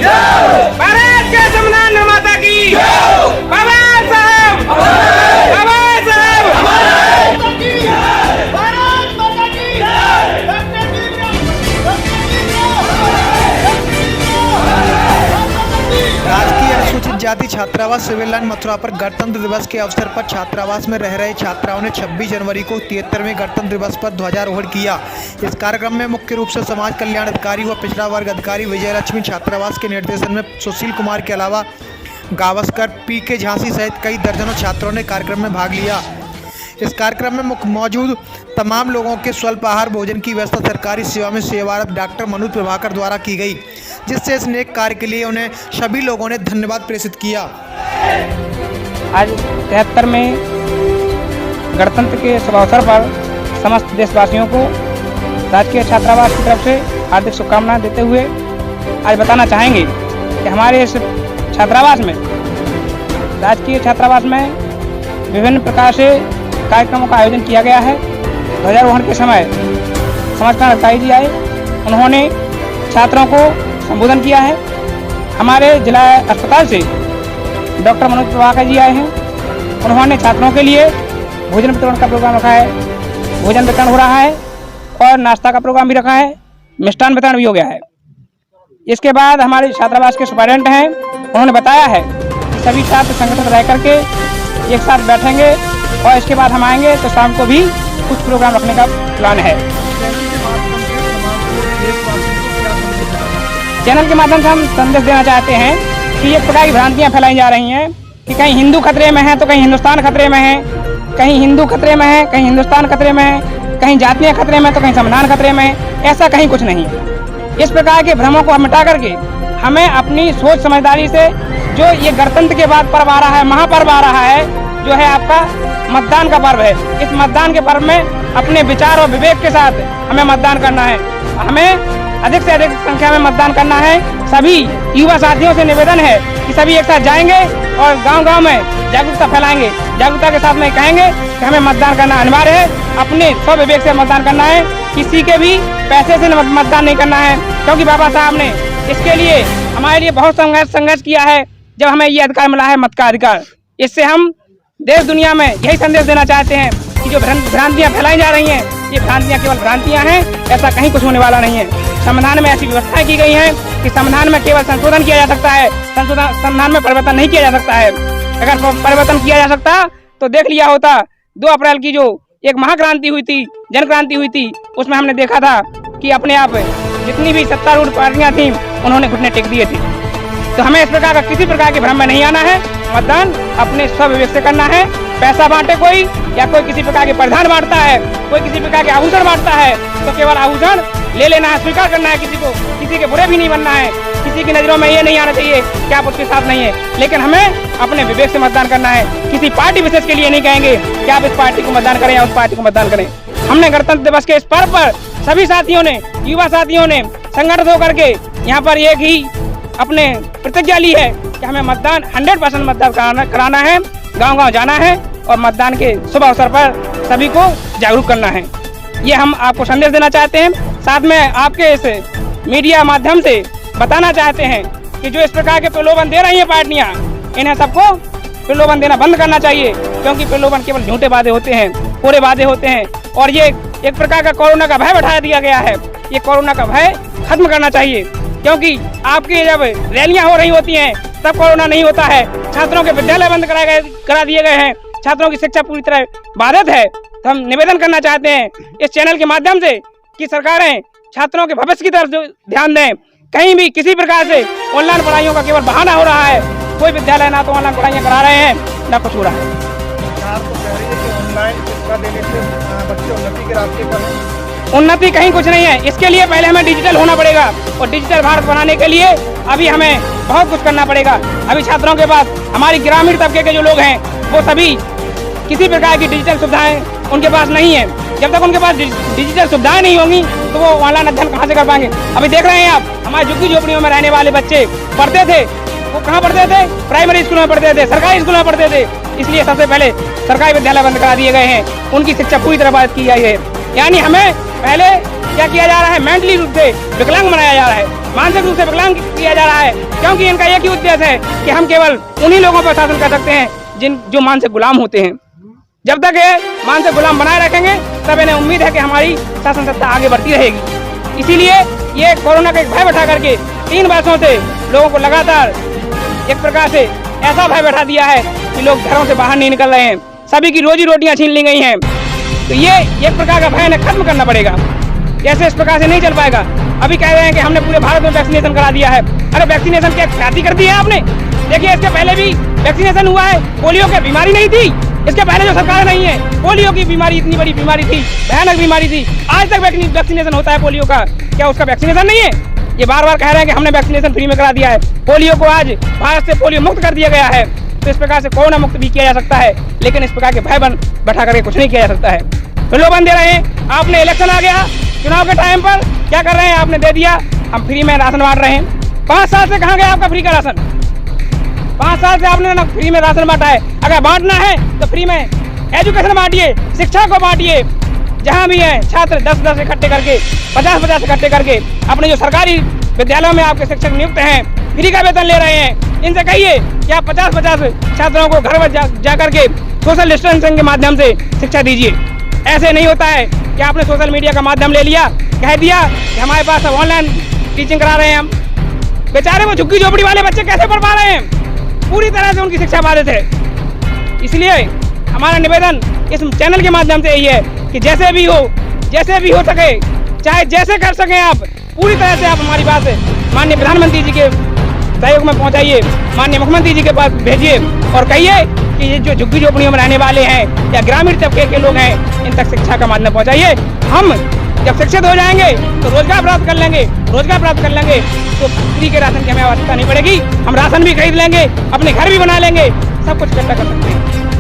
भारत के संविधान निर्माता की बाबा साहब, बाबा साहब, भारत माता की राजकीय अनुसूचित जाति छात्रावास सिविल लाइन मथुरा पर गणतंत्र दिवस के अवसर पर छात्रावास में रह रहे छात्राओं ने 26 जनवरी को 73वें गणतंत्र दिवस पर ध्वजारोहण किया। इस कार्यक्रम में मुख्य रूप से समाज कल्याण अधिकारी व पिछड़ा वर्ग अधिकारी विजयलक्ष्मी छात्रावास के निर्देशन में सुशील कुमार के अलावा गावस्कर, पीके झांसी सहित कई दर्जनों छात्रों ने कार्यक्रम में भाग लिया। इस कार्यक्रम में मौजूद तमाम लोगों के स्वल्पाहार भोजन की व्यवस्था सरकारी सेवा में सेवारत डॉक्टर मनोज प्रभाकर द्वारा की गई, जिससे इस नेक कार्य के लिए उन्हें सभी लोगों ने धन्यवाद प्रेषित किया। आज 73 में गणतंत्र के शुभ अवसर पर समस्त देशवासियों को राजकीय छात्रावास की तरफ से हार्दिक शुभकामनाएं देते हुए आज बताना चाहेंगे कि हमारे इस छात्रावास में राजकीय छात्रावास में विभिन्न प्रकार से कार्यक्रमों का आयोजन किया गया है। ध्वजारोहण के समय समाज कल्याण अधिकारी जी आए, उन्होंने छात्रों को संबोधन किया है। हमारे जिला अस्पताल से डॉक्टर मनोज प्रभाकर जी आए हैं, उन्होंने छात्रों के लिए भोजन वितरण का प्रोग्राम रखा है। भोजन वितरण हो रहा है और नाश्ता का प्रोग्राम भी रखा है, मिष्ठान वितरण भी हो गया है। इसके बाद हमारे छात्रावास के सुपरिटेंडेंट हैं, उन्होंने बताया है कि सभी छात्र संगठित रह करके एक साथ बैठेंगे और इसके बाद हम आएंगे तो शाम को भी कुछ प्रोग्राम रखने का प्लान है। चैनल के माध्यम से हम संदेश देना चाहते हैं कि एक प्रकार की भ्रांतियां फैलाई जा रही हैं कि कहीं हिंदू खतरे में है तो कहीं हिंदुस्तान खतरे में है, कहीं हिंदू खतरे में है, कहीं हिंदुस्तान खतरे में है, कहीं जातियां खतरे में तो कहीं संविधान खतरे में है। ऐसा कहीं कुछ नहीं। इस प्रकार के भ्रमों को मिटा करके हमें अपनी सोच समझदारी से जो ये गणतंत्र के बाद पर्व आ रहा है, महापर्व आ रहा है, जो है आपका मतदान का पर्व है, इस मतदान के पर्व में अपने विचार और विवेक के साथ हमें मतदान करना है। हमें अधिक से अधिक संख्या में मतदान करना है। सभी युवा साथियों से निवेदन है कि सभी एक साथ जाएंगे और गांव-गांव में जागरूकता फैलाएंगे। जागरूकता के साथ में कहेंगे कि हमें मतदान करना अनिवार्य है, अपने स्व विवेक से मतदान करना है, किसी के भी पैसे से मतदान नहीं करना है, क्योंकि बाबा साहब ने इसके लिए हमारे लिए बहुत संघर्ष किया है। जब हमें ये अधिकार मिला है मत का अधिकार, इससे हम देश दुनिया में यही संदेश देना चाहते हैं कि जो भ्रांतियां फैलाई जा रही हैं, ये भ्रांतियां केवल भ्रांतियां हैं, ऐसा कहीं कुछ होने वाला नहीं है। संविधान में ऐसी व्यवस्थाएं की गई हैं कि संविधान में केवल संशोधन किया जा सकता है, संविधान में परिवर्तन नहीं किया जा सकता है। अगर परिवर्तन किया जा सकता तो देख लिया होता 2 अप्रैल की जो एक महाक्रांति हुई थी, जन क्रांति हुई थी, उसमें हमने देखा था कि अपने आप जितनी भी सत्तारूढ़ पार्टियां थी उन्होंने घुटने टेक दिए थे। तो हमें इस प्रकार का किसी प्रकार के भ्रम में नहीं आना है। मतदान अपने स्व विवेक से करना है। पैसा बांटे कोई या कोई किसी प्रकार के परिधान बांटता है, कोई किसी प्रकार के आभूषण बांटता है, तो केवल आभूषण ले लेना है, स्वीकार करना है। किसी के बुरे भी नहीं बनना है, किसी की नजरों में ये नहीं आना चाहिए कि आप उसके साथ नहीं है। लेकिन हमें अपने विवेक से मतदान करना है। किसी पार्टी विशेष के लिए नहीं कहेंगे कि आप इस पार्टी को मतदान करें या उस पार्टी को मतदान करें। हमने गणतंत्र दिवस के इस पर्व पर सभी साथियों ने, युवा साथियों ने संगठित होकर के यहाँ पर एक ही अपने प्रतिज्ञा ली है कि हमें मतदान 100% मतदान कराना है, गांव-गांव जाना है और मतदान के शुभ अवसर पर सभी को जागरूक करना है। ये हम आपको संदेश देना चाहते हैं। साथ में आपके इस मीडिया माध्यम से बताना चाहते हैं कि जो इस प्रकार के प्रलोभन दे रही हैं पार्टियां, इन्हें सबको प्रलोभन देना बंद करना चाहिए, क्योंकि प्रलोभन केवल झूठे वादे होते हैं, पूरे वादे होते हैं। और ये एक प्रकार का कोरोना का भय बैठा दिया गया है। ये कोरोना का भय खत्म करना चाहिए, क्योंकि आपकी जब रैलियां हो रही होती हैं तब कोरोना नहीं होता है। छात्रों के विद्यालय बंद करा दिए गए हैं, छात्रों की शिक्षा पूरी तरह बाधित है। तो हम निवेदन करना चाहते हैं इस चैनल के माध्यम से कि सरकारें छात्रों के भविष्य की तरफ ध्यान दें। कहीं भी किसी प्रकार से ऑनलाइन पढ़ाइयों का केवल बहाना हो रहा है। कोई विद्यालय ना तो ऑनलाइन पढ़ाइयाँ करा रहे हैं, ना कुछ हो रहा है। उन्नति कहीं कुछ नहीं है। इसके लिए पहले हमें डिजिटल होना पड़ेगा और डिजिटल भारत बनाने के लिए अभी हमें बहुत कुछ करना पड़ेगा। अभी छात्रों के पास, हमारी ग्रामीण तबके के जो लोग हैं, वो सभी किसी प्रकार की डिजिटल सुविधाएं उनके पास नहीं है। जब तक उनके पास डिजिटल सुविधाएं नहीं होंगी तो वो ऑनलाइन अध्ययन कहाँ से कर पाएंगे। अभी देख रहे हैं आप, हमारे झुग्गी झोपड़ियों में रहने वाले बच्चे पढ़ते थे, वो कहाँ पढ़ते थे? प्राइमरी स्कूल में पढ़ते थे, सरकारी स्कूल में पढ़ते थे। इसलिए सबसे पहले सरकारी विद्यालय बंद करा दिए गए हैं, उनकी शिक्षा पूरी तरह बाधित की गई है। यानी हमें पहले क्या किया जा रहा है, मेंटली रूप से विकलांग बनाया जा रहा है। मानसिक रूप से विकलांग किया जा रहा है, क्योंकि इनका एक ही उद्देश्य है कि हम केवल उन्हीं लोगों पर शासन कर सकते हैं जो मानसिक गुलाम होते हैं। जब तक ये मानसिक गुलाम बनाए रखेंगे तब इन्हें उम्मीद है कि हमारी शासन सत्ता आगे बढ़ती रहेगी। इसीलिए ये कोरोना का एक भय बैठा करके 3 वर्षों से लोगों को लगातार एक प्रकार से ऐसा भय बैठा दिया है कि लोग घरों से बाहर नहीं निकल रहे हैं, सभी की रोजी रोटियां छीन ली गई हैं। तो ये एक प्रकार का भय इन्हें खत्म करना पड़ेगा। कैसे इस प्रकार से नहीं चल पाएगा। अभी कह रहे हैं कि हमने पूरे भारत में वैक्सीनेशन करा दिया है। अरे वैक्सीनेशन क्या ख्याति कर दी है आपने? देखिए इसके पहले भी वैक्सीनेशन हुआ है, पोलियो की बीमारी नहीं थी, इसके पहले जो सरकार नहीं है, पोलियो की बीमारी इतनी बड़ी बीमारी थी, भयानक बीमारी थी, आज तक वैक्सीनेशन होता है पोलियो का, क्या उसका वैक्सीनेशन नहीं है? ये बार बार कह रहे हैं कि हमने वैक्सीनेशन फ्री में करा दिया है, पोलियो को आज भारत से पोलियो मुक्त कर दिया गया है। तो इस प्रकार से कोरोना मुक्त भी किया जा सकता है, लेकिन इस प्रकार के भय बैठा करके कुछ नहीं किया जा सकता है। प्रलोभन दे रहे हैं, आपने इलेक्शन आ गया, चुनाव के टाइम पर क्या कर रहे हैं, आपने दे दिया हम फ्री में राशन बांट रहे हैं। 5 साल से कहाँ गया आपका फ्री का राशन? 5 साल से आपने ना फ्री में राशन बांटा है। अगर बांटना है तो फ्री में एजुकेशन बांटिए, शिक्षा को बांटिए, जहाँ भी है छात्र 10-10 इकट्ठे करके 50-50 इकट्ठे करके अपने जो सरकारी विद्यालयों में आपके शिक्षक नियुक्त हैं, फ्री का वेतन ले रहे हैं, इनसे कहिए कि आप 50-50 छात्रों को घर पर जा करके सोशल डिस्टेंसिंग के माध्यम से शिक्षा दीजिए। ऐसे नहीं होता है कि आपने सोशल मीडिया का माध्यम ले लिया, कह दिया कि हमारे पास सब ऑनलाइन टीचिंग करा रहे हैं हम। बेचारे वो झुग्गी झोपड़ी वाले बच्चे कैसे पढ़ पा रहे हैं? पूरी तरह से उनकी शिक्षा बाधित है। इसलिए हमारा निवेदन इस चैनल के माध्यम से यही है कि जैसे भी हो सके, चाहे जैसे कर सकें, आप पूरी तरह से आप हमारी बात माननीय प्रधानमंत्री जी के सहयोग में पहुंचाइए, माननीय मुख्यमंत्री जी के पास भेजिए और कहिए कि ये जो झुग्गी झोपड़ियों में रहने वाले हैं या ग्रामीण तबके के लोग हैं, इन तक शिक्षा का माध्यम पहुंचाइए। हम जब शिक्षित हो जाएंगे तो रोजगार प्राप्त कर लेंगे तो फ्री के राशन की हमें आवश्यकता नहीं पड़ेगी, हम राशन भी खरीद लेंगे, अपने घर भी बना लेंगे, सब कुछ इकट्ठा कर सकते हैं।